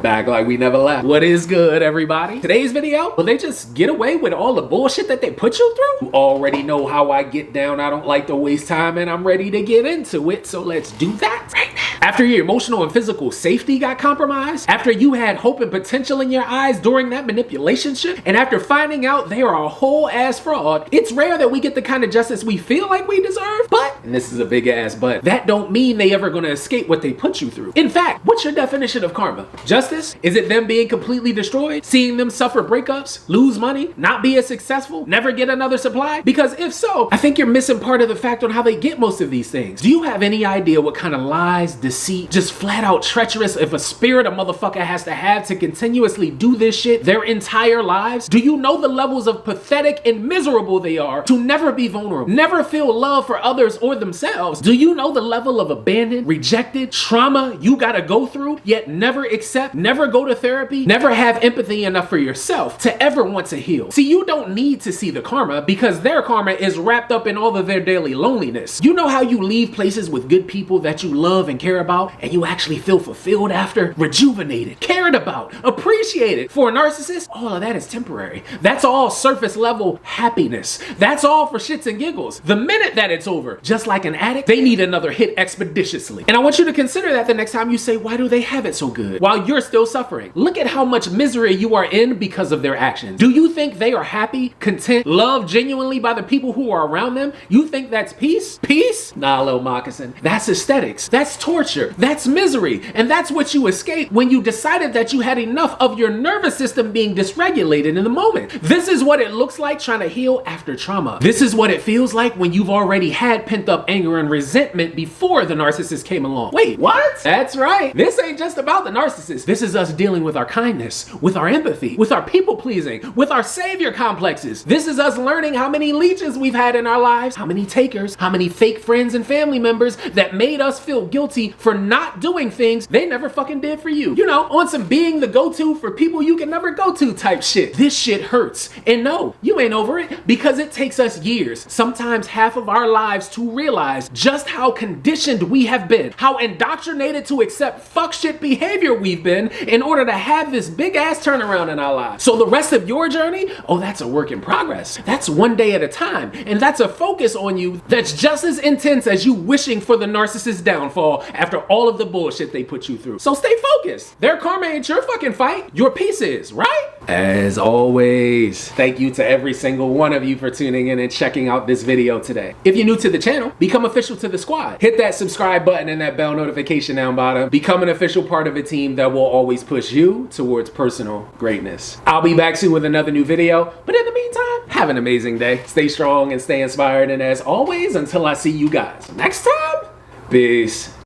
Back like we never left. What is good, everybody? Today's video, will they just get away with all the bullshit that they put you through? You already know how I get down. I don't like to waste time and I'm ready to get into it. So let's do that right now. After your emotional and physical safety got compromised, after you had hope and potential in your eyes during that manipulation shit, and after finding out they are a whole ass fraud, it's rare that we get the kind of justice we feel like we deserve. But, and this is a big ass but, that don't mean they ever gonna escape what they put you through. In fact, what's your definition of karma? Justice? Is it them being completely destroyed? Seeing them suffer breakups, lose money, not be as successful, never get another supply? Because if so, I think you're missing part of the fact on how they get most of these things. Do you have any idea what kind of lies, deceit, just flat out treacherous if a spirit a motherfucker has to have to continuously do this shit their entire lives? Do you know the levels of pathetic and miserable they are to never be vulnerable, never feel love for others or themselves? Do you know the level of abandoned, rejected, trauma you gotta go through, yet never accept, never go to therapy, never have empathy enough for yourself to ever want to heal? See, you don't need to see the karma because their karma is wrapped up in all of their daily loneliness. You know how you leave places with good people that you love and care about and you actually feel fulfilled after, rejuvenated, cared about, appreciated. For a narcissist, all of that is temporary. That's all surface level happiness. That's all for shits and giggles. The minute that it's over, just like an addict, they need another hit expeditiously. And I want you to consider that the next time you say, why do they have it so good? While you're still suffering. Look at how much misery you are in because of their actions. Do you think they are happy, content, loved genuinely by the people who are around them? You think that's peace? Peace? Nah, little moccasin. That's aesthetics. That's torture. That's misery. And that's what you escaped when you decided that you had enough of your nervous system being dysregulated in the moment. This is what it looks like trying to heal after trauma. This is what it feels like when you've already had pent up anger and resentment before the narcissist came along. Wait, what? That's right. This ain't just about the narcissist. This is us dealing with our kindness, with our empathy, with our people pleasing, with our savior complexes. This is us learning how many leeches we've had in our lives, how many takers, how many fake friends and family members that made us feel guilty for not doing things they never fucking did for you. You know, on some being the go-to for people you can never go to type shit. This shit hurts. And no, you ain't over it because it takes us years, sometimes half of our lives to realize just how conditioned we have been, how indoctrinated to accept fuck shit behavior we've been in order to have this big ass turnaround in our lives. So the rest of your journey, oh, that's a work in progress. That's one day at a time. And that's a focus on you that's just as intense as you wishing for the narcissist's downfall after all of the bullshit they put you through. So stay focused. Their karma ain't your fucking fight. Your peace is, right? As always, thank you to every single one of you for tuning in and checking out this video today. If you're new to the channel, become official to the squad. Hit that subscribe button and that bell notification down bottom. Become an official part of a team that will always push you towards personal greatness. I'll be back soon with another new video, but in the meantime, have an amazing day. Stay strong and stay inspired, and as always, until I see you guys next time, peace.